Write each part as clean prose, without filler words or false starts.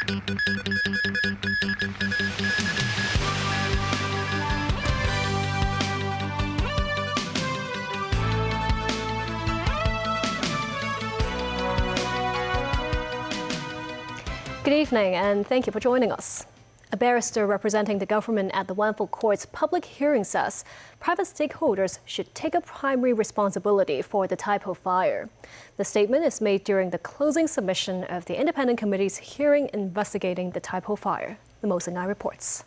Good evening, and thank you for joining us. A barrister representing the government at the Wanfu Court's public hearing says private stakeholders should take a primary responsibility for the Tai Po fire. The statement is made during the closing submission of the independent committee's hearing investigating the Tai Po fire. The Mo Singai reports.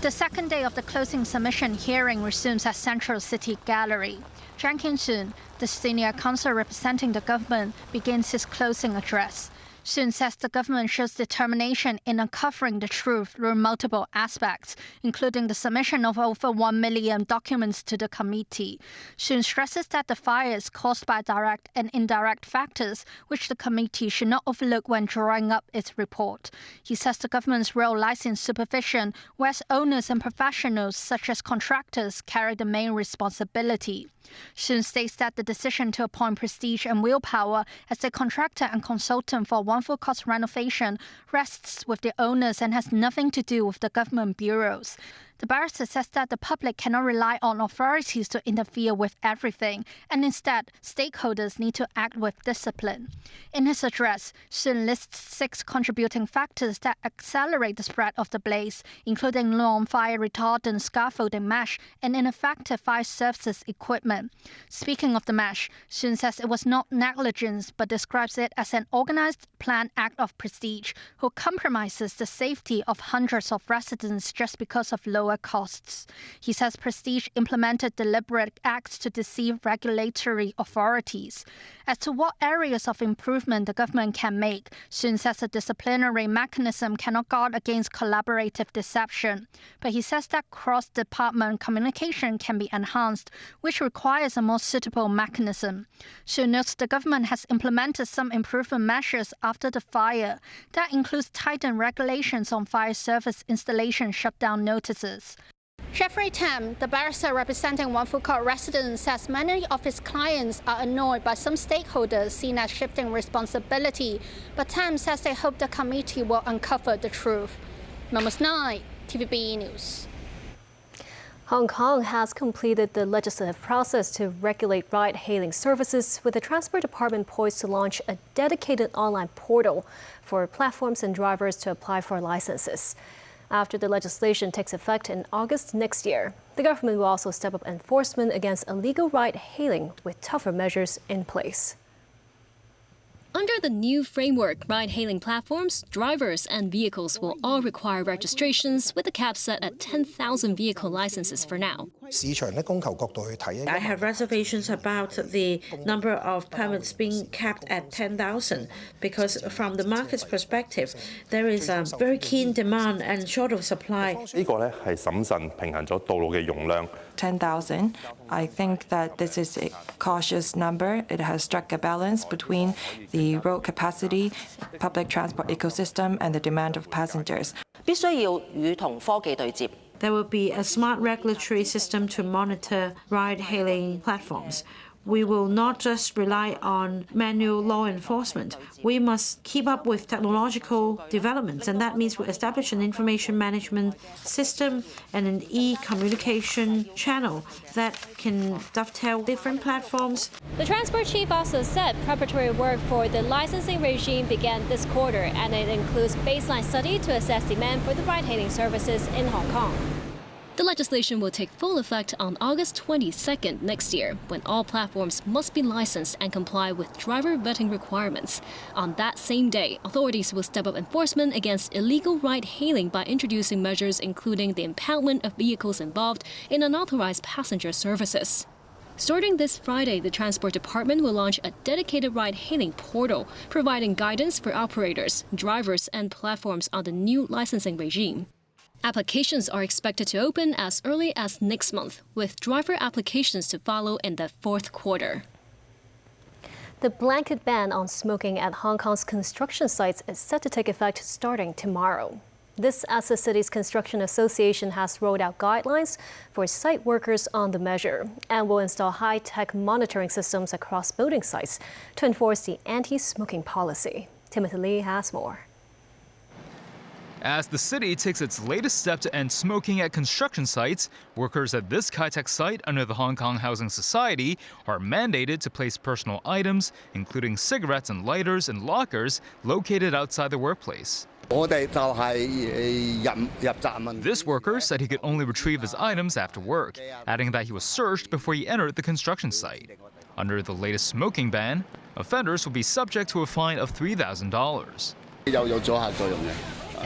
The second day of the closing submission hearing resumes at Central City Gallery. Zhang Qinsun, the senior counsel representing the government, begins his closing address. Sun says the government shows determination in uncovering the truth through multiple aspects, including the submission of over 1 million documents to the committee. Sun stresses that the fire is caused by direct and indirect factors, which the committee should not overlook when drawing up its report. He says the government's role lies in supervision, whereas owners and professionals, such as contractors, carry the main responsibility. Sun states that the decision to appoint Prestige and Willpower as the contractor and consultant for Wanfu Court's renovation rests with the owners and has nothing to do with the government bureaus. The barrister says that the public cannot rely on authorities to interfere with everything, and instead, stakeholders need to act with discipline. In his address, Sun lists 6 contributing factors that accelerate the spread of the blaze, including long fire retardant scaffolding mesh and ineffective fire services equipment. Speaking of the mesh, Sun says it was not negligence, but describes it as an organized, planned act of Prestige, who compromises the safety of hundreds of residents just because of lower costs. He says Prestige implemented deliberate acts to deceive regulatory authorities. As to what areas of improvement the government can make, Sun says a disciplinary mechanism cannot guard against collaborative deception. But he says that cross-department communication can be enhanced, which requires a more suitable mechanism. Sun notes the government has implemented some improvement measures after the fire. That includes tightened regulations on fire service installation shutdown notices. Jeffrey Tam, the barrister representing Wanfu Court residents, says many of his clients are annoyed by some stakeholders seen as shifting responsibility, but Tam says they hope the committee will uncover the truth. Mo Singai, TVB News. Hong Kong has completed the legislative process to regulate ride-hailing services, with the Transport Department poised to launch a dedicated online portal for platforms and drivers to apply for licenses. After the legislation takes effect in August next year, the government will also step up enforcement against illegal ride-hailing with tougher measures in place. Under the new framework, ride-hailing platforms, drivers and vehicles will all require registrations, with a cap set at 10,000 vehicle licenses for now. I have reservations about the number of permits being capped at 10,000 because from the market's perspective, there is a very keen demand and short of supply. 10,000. I think that this is a cautious number. It has struck a balance between the road capacity, public transport ecosystem, and the demand of passengers. There will be a smart regulatory system to monitor ride-hailing platforms. We will not just rely on manual law enforcement. We must keep up with technological developments, and that means we establish an information management system and an e-communication channel that can dovetail different platforms. The transport chief also said preparatory work for the licensing regime began this quarter, and it includes baseline study to assess demand for the ride-hailing services in Hong Kong. The legislation will take full effect on August 22nd next year, when all platforms must be licensed and comply with driver vetting requirements. On that same day, authorities will step up enforcement against illegal ride-hailing by introducing measures including the impoundment of vehicles involved in unauthorized passenger services. Starting this Friday, the Transport Department will launch a dedicated ride-hailing portal, providing guidance for operators, drivers, and platforms on the new licensing regime. Applications are expected to open as early as next month, with driver applications to follow in the fourth quarter. The blanket ban on smoking at Hong Kong's construction sites is set to take effect starting tomorrow. This as the city's construction association has rolled out guidelines for site workers on the measure and will install high-tech monitoring systems across building sites to enforce the anti-smoking policy. Timothy Lee has more. As the city takes its latest step to end smoking at construction sites, workers at this Kai-Tak site under the Hong Kong Housing Society are mandated to place personal items, including cigarettes and lighters, in lockers located outside the workplace. This worker said he could only retrieve his items after work, adding that he was searched before he entered the construction site. Under the latest smoking ban, offenders will be subject to a fine of $3,000.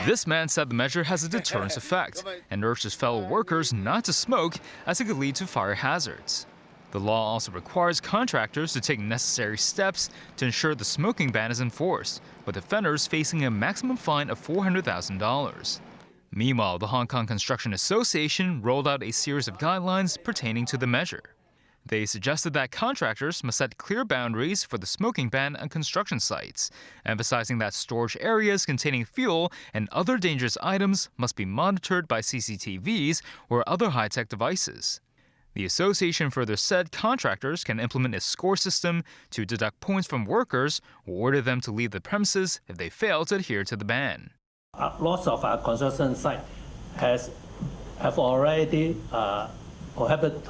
This man said the measure has a deterrence effect and urged his fellow workers not to smoke as it could lead to fire hazards. The law also requires contractors to take necessary steps to ensure the smoking ban is enforced, with offenders facing a maximum fine of $400,000. Meanwhile, the Hong Kong Construction Association rolled out a series of guidelines pertaining to the measure. They suggested that contractors must set clear boundaries for the smoking ban on construction sites, emphasizing that storage areas containing fuel and other dangerous items must be monitored by CCTVs or other high-tech devices. The association further said contractors can implement a score system to deduct points from workers or order them to leave the premises if they fail to adhere to the ban. Lots of our construction sites have already prohibited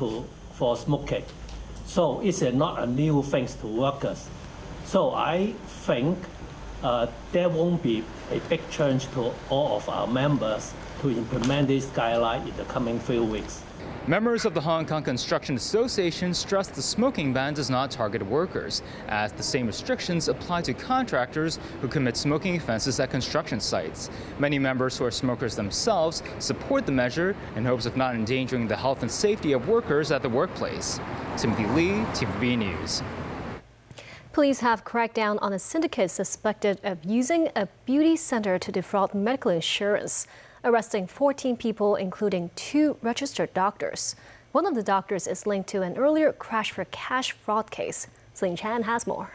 for smoking. So it's not a new thing to workers. So I think there won't be a big change to all of our members to implement this guideline in the coming few weeks. Members of the Hong Kong Construction Association stressed the smoking ban does not target workers, as the same restrictions apply to contractors who commit smoking offenses at construction sites. Many members who are smokers themselves support the measure in hopes of not endangering the health and safety of workers at the workplace. Timothy Lee, TVB News. Police have cracked down on a syndicate suspected of using a beauty center to defraud medical insurance, arresting 14 people, including 2 registered doctors. One of the doctors is linked to an earlier crash for cash fraud case. Celine Chan has more.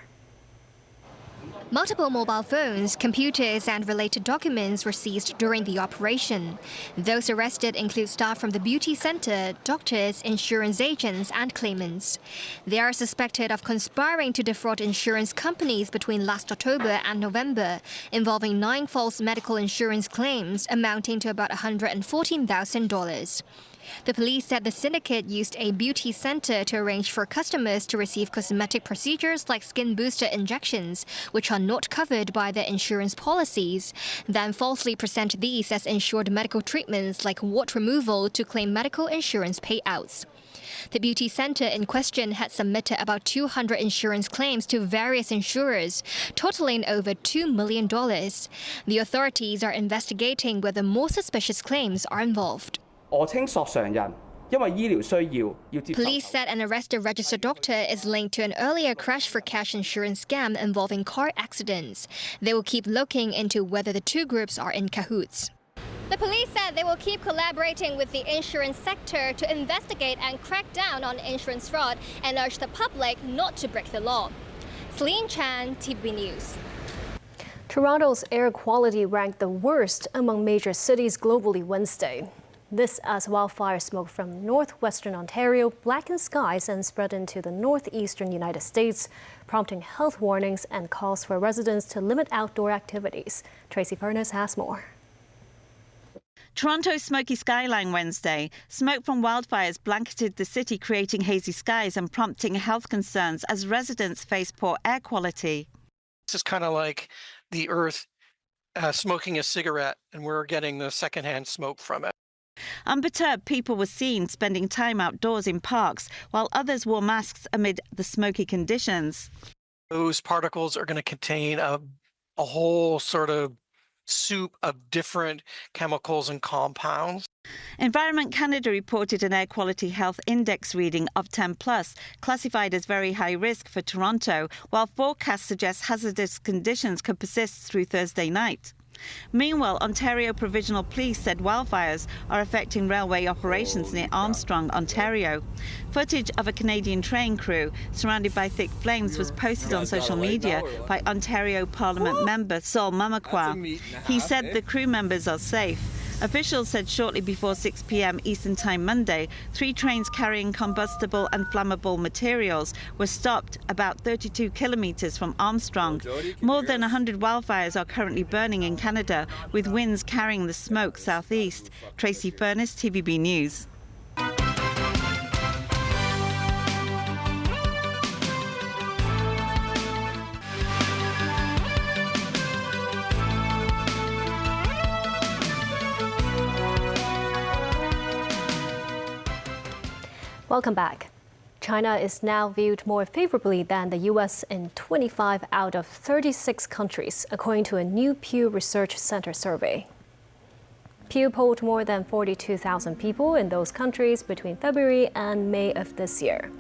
Multiple mobile phones, computers and related documents were seized during the operation. Those arrested include staff from the beauty center, doctors, insurance agents and claimants. They are suspected of conspiring to defraud insurance companies between last October and November, involving 9 false medical insurance claims amounting to about $114,000. The police said the syndicate used a beauty center to arrange for customers to receive cosmetic procedures like skin booster injections, which are not covered by their insurance policies, then falsely present these as insured medical treatments like wart removal to claim medical insurance payouts. The beauty center in question had submitted about 200 insurance claims to various insurers, totaling over $2 million. The authorities are investigating whether more suspicious claims are involved. Police said an arrested registered doctor is linked to an earlier crash for cash insurance scam involving car accidents. They will keep looking into whether the 2 groups are in cahoots. The police said they will keep collaborating with the insurance sector to investigate and crack down on insurance fraud and urge the public not to break the law. Celine Chan, TVB News. Toronto's air quality ranked the worst among major cities globally Wednesday. This as wildfire smoke from northwestern Ontario blackened skies and spread into the northeastern United States, prompting health warnings and calls for residents to limit outdoor activities. Tracy Furness has more. Toronto's smoky skyline Wednesday. Smoke from wildfires blanketed the city, creating hazy skies and prompting health concerns as residents face poor air quality. This is kind of like the earth smoking a cigarette, and we're getting the secondhand smoke from it. Unperturbed, people were seen spending time outdoors in parks, while others wore masks amid the smoky conditions. Those particles are going to contain a whole sort of soup of different chemicals and compounds. Environment Canada reported an air quality health index reading of 10+, classified as very high risk for Toronto, while forecasts suggest hazardous conditions could persist through Thursday night. Meanwhile, Ontario Provincial Police said wildfires are affecting railway operations near Armstrong, Ontario. Footage of a Canadian train crew surrounded by thick flames was posted on social media by Ontario Parliament member Saul Mamakwa. He said the crew members are safe. Officials said shortly before 6 p.m. Eastern Time Monday, 3 trains carrying combustible and flammable materials were stopped about 32 kilometres from Armstrong. More than 100 wildfires are currently burning in Canada, with winds carrying the smoke southeast. Tracy Furness, TVB News. Welcome back. China is now viewed more favorably than the U.S. in 25 out of 36 countries, according to a new Pew Research Center survey. Pew polled more than 42,000 people in those countries between February and May of this year.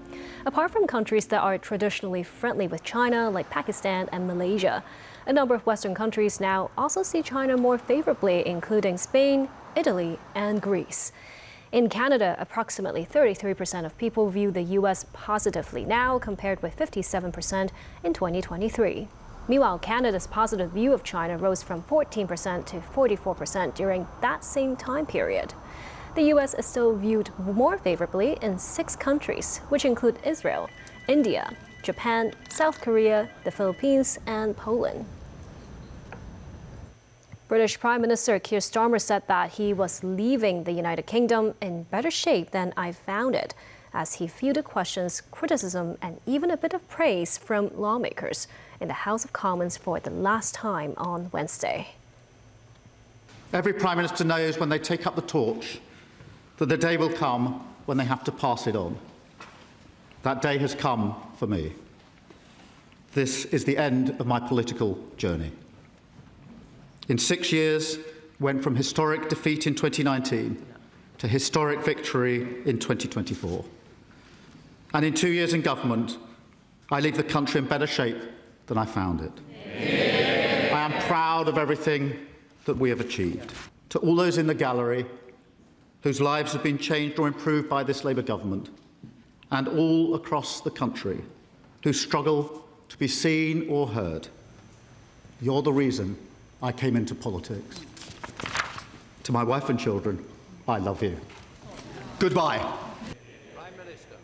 Apart from countries that are traditionally friendly with China, like Pakistan and Malaysia, a number of Western countries now also see China more favorably, including Spain, Italy, and Greece. In Canada, approximately 33% of people view the U.S. positively now, compared with 57% in 2023. Meanwhile, Canada's positive view of China rose from 14% to 44% during that same time period. The U.S. is still viewed more favorably in 6 countries, which include Israel, India, Japan, South Korea, the Philippines, and Poland. British Prime Minister Keir Starmer said that he was leaving the United Kingdom in better shape than I found it, as he fielded questions, criticism, and even a bit of praise from lawmakers in the House of Commons for the last time on Wednesday. Every Prime Minister knows when they take up the torch that the day will come when they have to pass it on. That day has come for me. This is the end of my political journey. In 6 years, went from historic defeat in 2019 to historic victory in 2024. And in 2 years in government, I leave the country in better shape than I found it. I am proud of everything that we have achieved. To all those in the gallery whose lives have been changed or improved by this Labour government, and all across the country who struggle to be seen or heard, you're the reason I came into politics. To my wife and children, I love you. Goodbye. Prime Minister,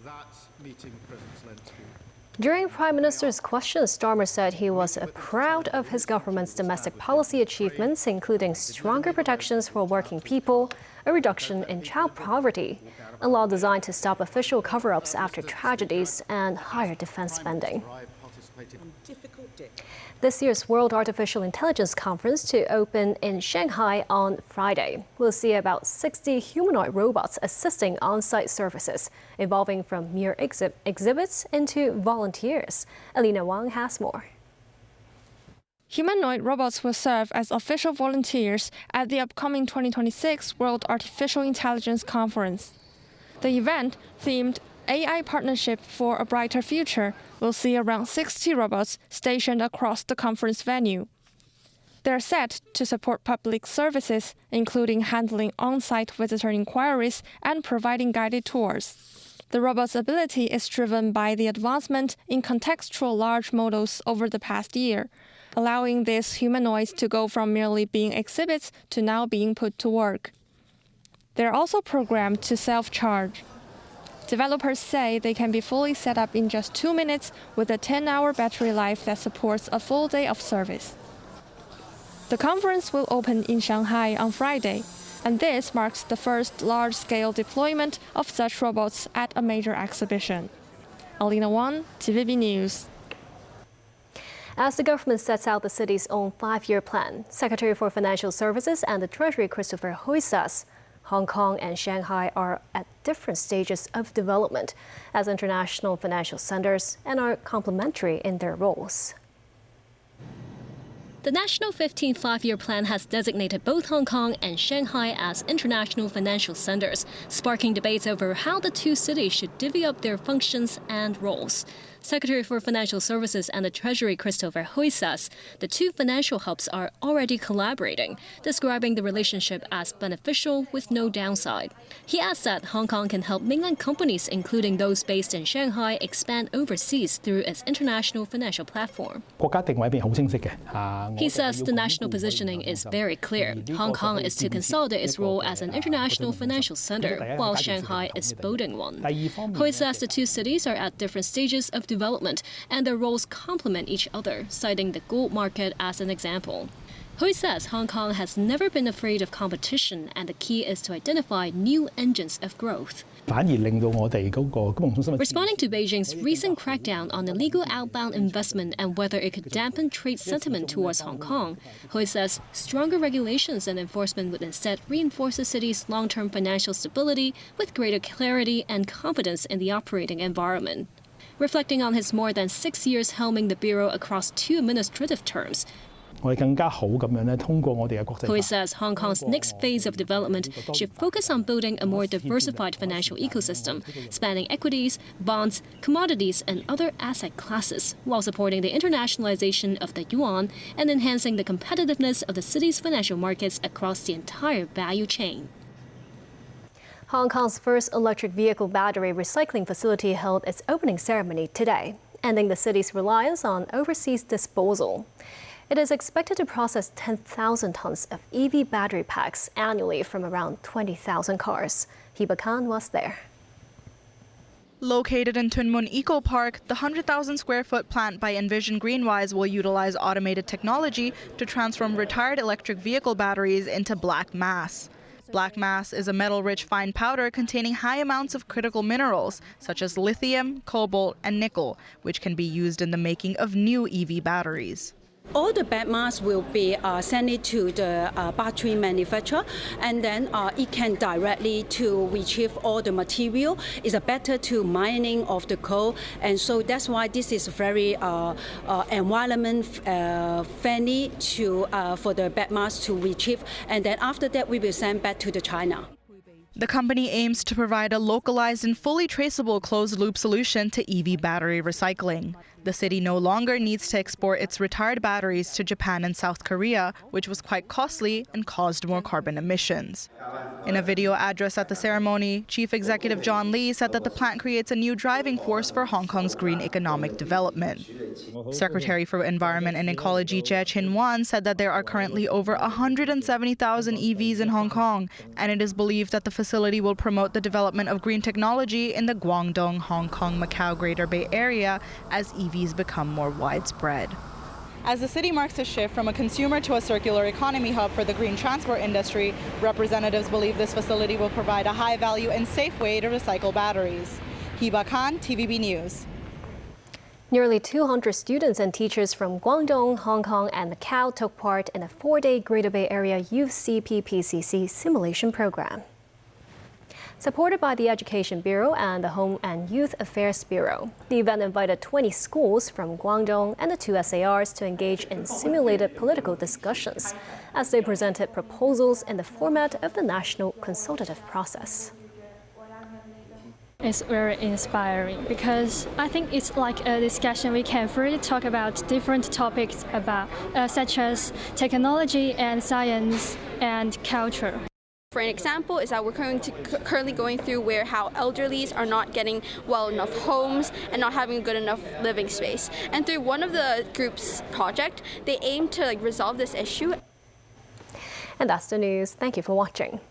that's meeting President Zelensky. During Prime Minister's questions, Starmer said he was proud of his government's domestic policy achievements, including stronger protections for working people, a reduction in child poverty, a law designed to stop official cover-ups after tragedies, and higher defense spending. This year's World Artificial Intelligence Conference to open in Shanghai on Friday. We'll see about 60 humanoid robots assisting on-site services, evolving from mere exhibits into volunteers. Alina Wang has more. Humanoid robots will serve as official volunteers at the upcoming 2026 World Artificial Intelligence Conference. The event, themed AI Partnership for a Brighter Future, will see around 60 robots stationed across the conference venue. They're set to support public services, including handling on-site visitor inquiries and providing guided tours. The robot's ability is driven by the advancement in contextual large models over the past year, allowing these humanoids to go from merely being exhibits to now being put to work. They're also programmed to self-charge. Developers say they can be fully set up in just 2 minutes with a 10-hour battery life that supports a full day of service. The conference will open in Shanghai on Friday, and this marks the first large-scale deployment of such robots at a major exhibition. Alina Wang, TVB News. As the government sets out the city's own 5-year plan, Secretary for Financial Services and the Treasury Christopher Hui says Hong Kong and Shanghai are at different stages of development as international financial centers and are complementary in their roles. The National 15th Five-Year Plan has designated both Hong Kong and Shanghai as international financial centers, sparking debates over how the two cities should divvy up their functions and roles. Secretary for Financial Services and the Treasury Christopher Hui says the two financial hubs are already collaborating, describing the relationship as beneficial with no downside. He adds that Hong Kong can help mainland companies, including those based in Shanghai, expand overseas through its international financial platform. 國家定位邊好清晰嘅 He says the national positioning is very clear. Hong Kong is to consolidate its role as an international financial center, while Shanghai is building one. Hui says the two cities are at different stages of development and their roles complement each other, citing the gold market as an example. Hui says Hong Kong has never been afraid of competition and the key is to identify new engines of growth. Responding to Beijing's recent crackdown on illegal outbound investment and whether it could dampen trade sentiment towards Hong Kong, Hui says stronger regulations and enforcement would instead reinforce the city's long-term financial stability with greater clarity and confidence in the operating environment. Reflecting on his more than 6 years helming the bureau across 2 administrative terms, Hui says Hong Kong's next phase of development should focus on building a more diversified financial ecosystem, spanning equities, bonds, commodities, and other asset classes, while supporting the internationalization of the yuan and enhancing the competitiveness of the city's financial markets across the entire value chain. Hong Kong's first electric vehicle battery recycling facility held its opening ceremony today, ending the city's reliance on overseas disposal. It is expected to process 10,000 tons of EV battery packs annually from around 20,000 cars. Hiba Khan was there. Located in Tuen Mun Eco Park, the 100,000 square foot plant by Envision Greenwise will utilize automated technology to transform retired electric vehicle batteries into black mass. Black mass is a metal-rich fine powder containing high amounts of critical minerals, such as lithium, cobalt, and nickel, which can be used in the making of new EV batteries. All the black mass will be sent to the battery manufacturer, and then it can directly to retrieve all the material. It's better to mining of the coal, and so that's why this is very environment friendly to for the black mass to retrieve, and then after that we will send back to the China. The company aims to provide a localized and fully traceable closed-loop solution to EV battery recycling. The city no longer needs to export its retired batteries to Japan and South Korea, which was quite costly and caused more carbon emissions. In a video address at the ceremony, Chief Executive John Lee said that the plant creates a new driving force for Hong Kong's green economic development. Secretary for Environment and Ecology Jie Chin-wan said that there are currently over 170,000 EVs in Hong Kong, and it is believed that the facility will promote the development of green technology in the Guangdong, Hong Kong, Macau Greater Bay Area as EVs become more widespread. As the city marks a shift from a consumer to a circular economy hub for the green transport industry, representatives believe this facility will provide a high-value and safe way to recycle batteries. Hiba Khan, TVB News. Nearly 200 students and teachers from Guangdong, Hong Kong, and Macau took part in a 4-day Greater Bay Area Youth CPPCC simulation program. Supported by the Education Bureau and the Home and Youth Affairs Bureau, the event invited 20 schools from Guangdong and the 2 SARs to engage in simulated political discussions as they presented proposals in the format of the national consultative process. It's very inspiring because I think it's like a discussion we can freely talk about different topics about such as technology and science and culture. For an example is that we're currently going through where how elderlies are not getting well enough homes and not having a good enough living space. And through one of the group's project, they aim to resolve this issue. And that's the news. Thank you for watching.